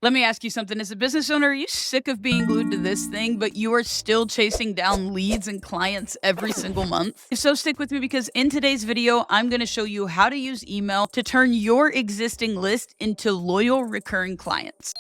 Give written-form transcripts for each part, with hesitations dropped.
Let me ask you something. As a business owner, are you sick of being glued to this thing, but you are still chasing down leads and clients every single month? If so, stick with me because in today's video, I'm going to show you how to use email to turn your existing list into loyal recurring clients.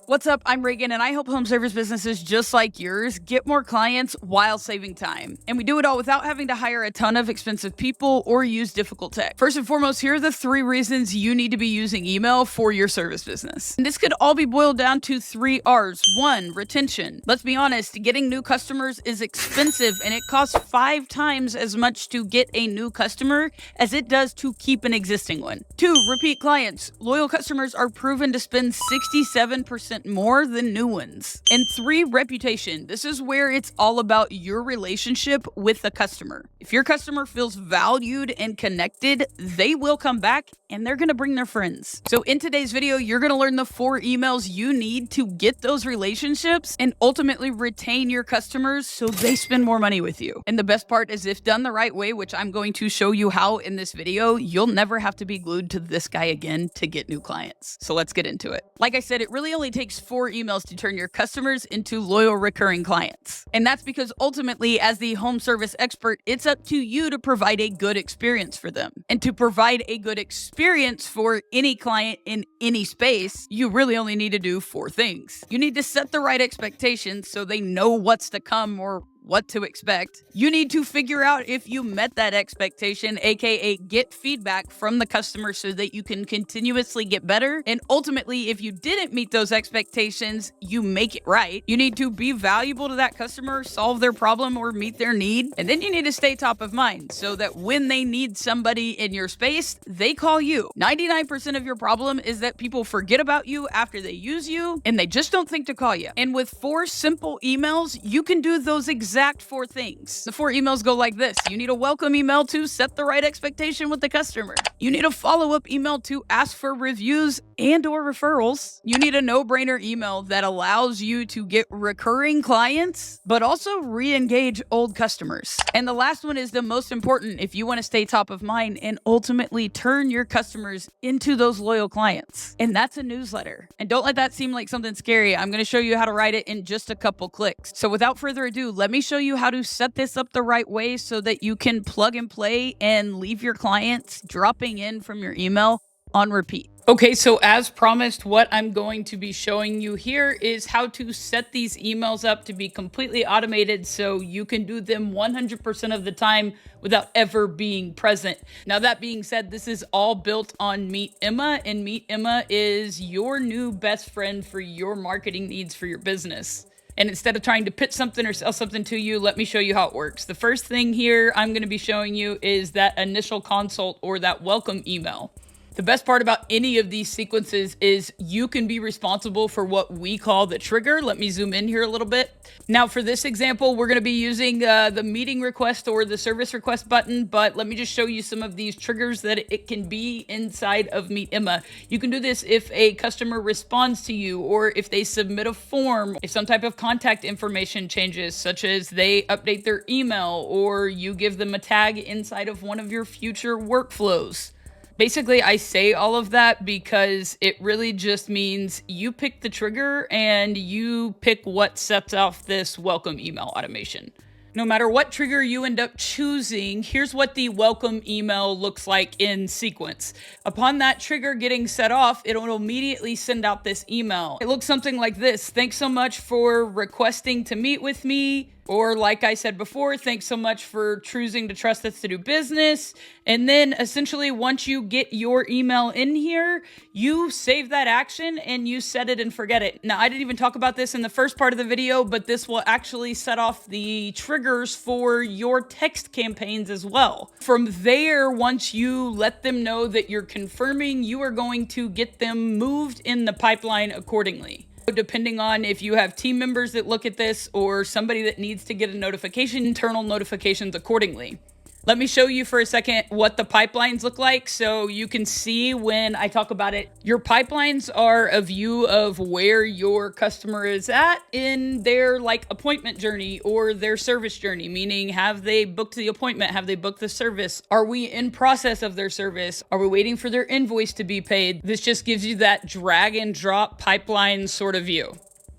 What's up? I'm Reagan, and I help home service businesses just like yours get more clients while saving time. And we do it all without having to hire a ton of expensive people or use difficult tech. First and foremost, here are the 3 reasons you need to be using email for your service business. And this could all be boiled down to 3 R's. 1, retention. Let's be honest, getting new customers is expensive, and it costs 5 times as much to get a new customer as it does to keep an existing one. 2, repeat clients. Loyal customers are proven to spend 67% more than new ones. And 3, reputation. This is where it's all about your relationship with the customer. If your customer feels valued and connected, they will come back and they're going to bring their friends. So in today's video, you're going to learn the 4 emails you need to get those relationships and ultimately retain your customers so they spend more money with you. And the best part is if done the right way, which I'm going to show you how in this video, you'll never have to be glued to this guy again to get new clients. So let's get into it. Like I said, it really only takes 4 emails to turn your customers into loyal recurring clients. And that's because ultimately, as the home service expert, it's up to you to provide a good experience for them. And to provide a good experience for any client in any space, you really only need to do 4 things. You need to set the right expectations so they know what's to come or what to expect. You need to figure out if you met that expectation, aka get feedback from the customer so that you can continuously get better. And ultimately, if you didn't meet those expectations, you make it right. You need to be valuable to that customer, solve their problem or meet their need. And then you need to stay top of mind so that when they need somebody in your space, they call you. 99% of your problem is that people forget about you after they use you and they just don't think to call you. And with 4 simple emails, you can do those exact 4 things. The 4 emails go like this. You need a welcome email to set the right expectation with the customer. You need a follow-up email to ask for reviews and or referrals. You need a no-brainer email that allows you to get recurring clients, but also re-engage old customers. And the last one is the most important if you want to stay top of mind and ultimately turn your customers into those loyal clients. And that's a newsletter. And don't let that seem like something scary. I'm going to show you how to write it in just a couple clicks. So without further ado, let me show you how to set this up the right way so that you can plug and play and leave your clients dropping in from your email on repeat. Okay, so as promised, what I'm going to be showing you here is how to set these emails up to be completely automated so you can do them 100% of the time without ever being present. Now, that being said, this is all built on MeetEmma, and MeetEmma is your new best friend for your marketing needs for your business. And instead of trying to pitch something or sell something to you, let me show you how it works. The first thing here I'm going to be showing you is that initial consult or that welcome email. The best part about any of these sequences is you can be responsible for what we call the trigger. Let me zoom in here a little bit. Now for this example, we're going to be using the meeting request or the service request button, but let me just show you some of these triggers that it can be inside of MeetEmma. You can do this if a customer responds to you or if they submit a form, if some type of contact information changes, such as they update their email or you give them a tag inside of one of your future workflows. Basically, I say all of that because it really just means you pick the trigger and you pick what sets off this welcome email automation. No matter what trigger you end up choosing, here's what the welcome email looks like in sequence. Upon that trigger getting set off, it'll immediately send out this email. It looks something like this. Thanks so much for requesting to meet with me. Or like I said before, thanks so much for choosing to trust us to do business. And then essentially once you get your email in here, you save that action and you set it and forget it. Now, I didn't even talk about this in the first part of the video, but this will actually set off the triggers for your text campaigns as well. From there, once you let them know that you're confirming, you are going to get them moved in the pipeline accordingly. Depending on if you have team members that look at this or somebody that needs to get a notification, internal notifications accordingly. Let me show you for a second what the pipelines look like so you can see when I talk about it. Your pipelines are a view of where your customer is at in their appointment journey or their service journey, meaning have they booked the appointment? Have they booked the service? Are we in process of their service? Are we waiting for their invoice to be paid? This just gives you that drag and drop pipeline sort of view.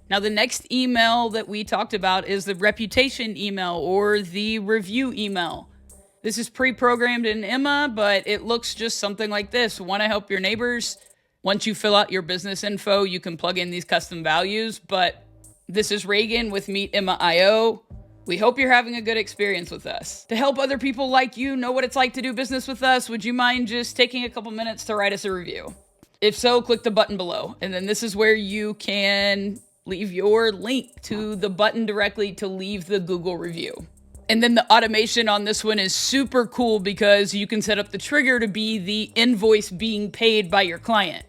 Now, the next email that we talked about is the reputation email or the review email. This is pre-programmed in Emma, but it looks just something like this. Want to help your neighbors? Once you fill out your business info, you can plug in these custom values. But this is Reagan with MeetEmma.io. We hope you're having a good experience with us. To help other people like you know what it's like to do business with us, would you mind just taking a couple minutes to write us a review? If so, click the button below. And then this is where you can leave your link to the button directly to leave the Google review. And then the automation on this one is super cool because you can set up the trigger to be the invoice being paid by your client.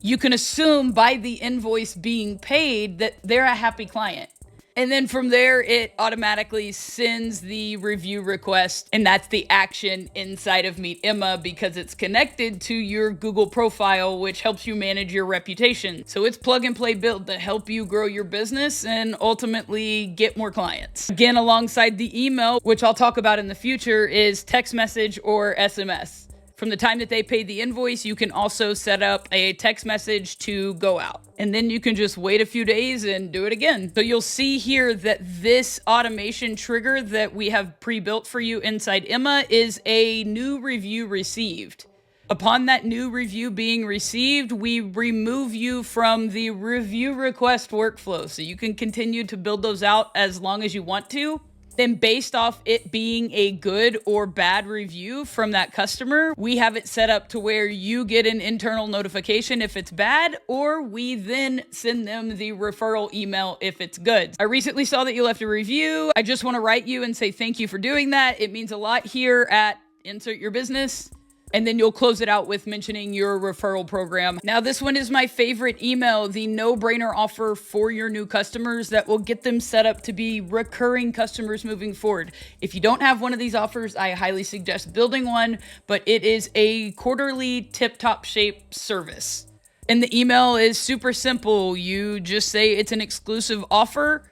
You can assume by the invoice being paid that they're a happy client. And then from there, it automatically sends the review request, and that's the action inside of MeetEmma because it's connected to your Google profile, which helps you manage your reputation. So it's plug and play built to help you grow your business and ultimately get more clients. Again, alongside the email, which I'll talk about in the future, is text message or SMS. From the time that they pay the invoice, you can also set up a text message to go out. And then you can just wait a few days and do it again. So you'll see here that this automation trigger that we have pre-built for you inside Emma is a new review received. Upon that new review being received, we remove you from the review request workflow. So you can continue to build those out as long as you want to. Then based off it being a good or bad review from that customer, we have it set up to where you get an internal notification if it's bad, or we then send them the referral email if it's good. I recently saw that you left a review. I just want to write you and say thank you for doing that. It means a lot here at Insert Your Business. And then you'll close it out with mentioning your referral program. Now, this one is my favorite email, the no-brainer offer for your new customers that will get them set up to be recurring customers moving forward. If you don't have one of these offers, I highly suggest building one, but it is a quarterly tip-top shape service. And the email is super simple. You just say it's an exclusive offer.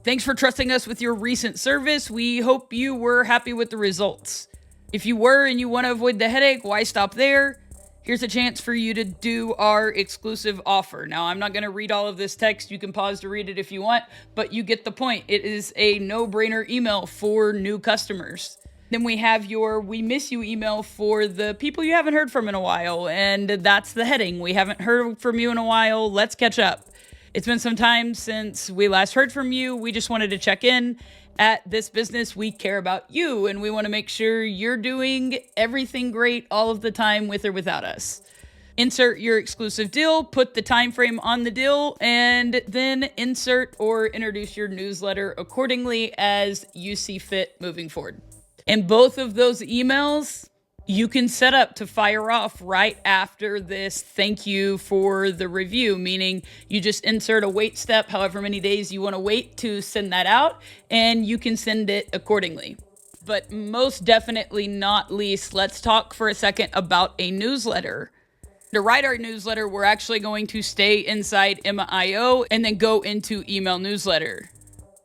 Thanks for trusting us with your recent service. We hope you were happy with the results. If you were and you want to avoid the headache, why stop there? Here's a chance for you to do our exclusive offer. Now, I'm not going to read all of this text. You can pause to read it if you want, but you get the point. It is a no-brainer email for new customers. Then we have your We Miss You email for the people you haven't heard from in a while, and that's the heading. We haven't heard from you in a while. Let's catch up. It's been some time since we last heard from you. We just wanted to check in. At this business, we care about you, and we want to make sure you're doing everything great all of the time with or without us. Insert your exclusive deal, put the time frame on the deal, and then insert or introduce your newsletter accordingly as you see fit moving forward. And both of those emails you can set up to fire off right after this thank you for the review, meaning you just insert a wait step, however many days you want to wait to send that out, and you can send it accordingly. But most definitely not least, let's talk for a second about a newsletter. To write our newsletter, we're actually going to stay inside Emma.io and then go into email newsletter.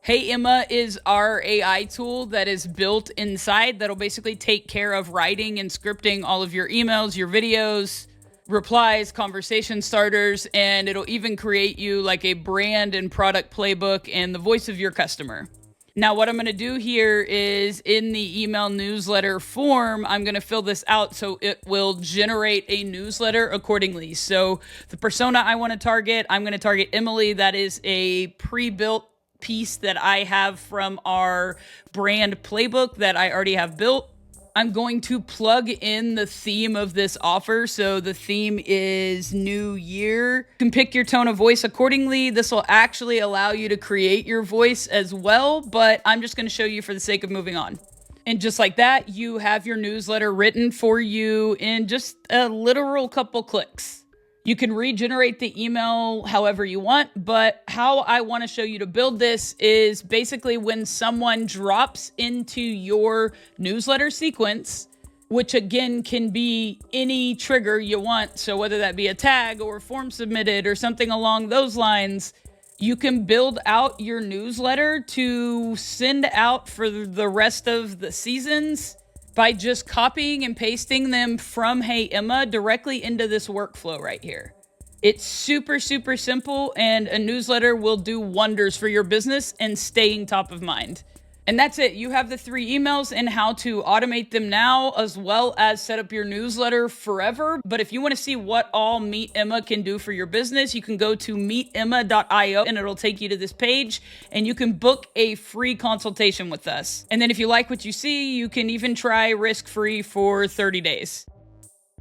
Hey Emma is our AI tool that is built inside that'll basically take care of writing and scripting all of your emails, your videos, replies, conversation starters, and it'll even create you like a brand and product playbook and the voice of your customer. Now, what I'm going to do here is in the email newsletter form, I'm going to fill this out so it will generate a newsletter accordingly. So the persona I want to target, I'm going to target Emily. That is a pre-built piece that I have from our brand playbook that I already have built. I'm going to plug in the theme of this offer. So the theme is New Year. You can pick your tone of voice accordingly. This will actually allow you to create your voice as well, but I'm just going to show you for the sake of moving on. And just like that, you have your newsletter written for you in just a literal couple clicks. You can regenerate the email however you want, but how I want to show you to build this is basically when someone drops into your newsletter sequence, which again can be any trigger you want. So whether that be a tag or a form submitted or something along those lines, you can build out your newsletter to send out for the rest of the seasons by just copying and pasting them from HeyEmma directly into this workflow right here. It's super, super simple, and a newsletter will do wonders for your business and staying top of mind. And that's it. You have the 3 emails and how to automate them now, as well as set up your newsletter forever. But if you want to see what all MeetEmma can do for your business, you can go to meetemma.io and it'll take you to this page and you can book a free consultation with us. And then if you like what you see, you can even try risk-free for 30 days.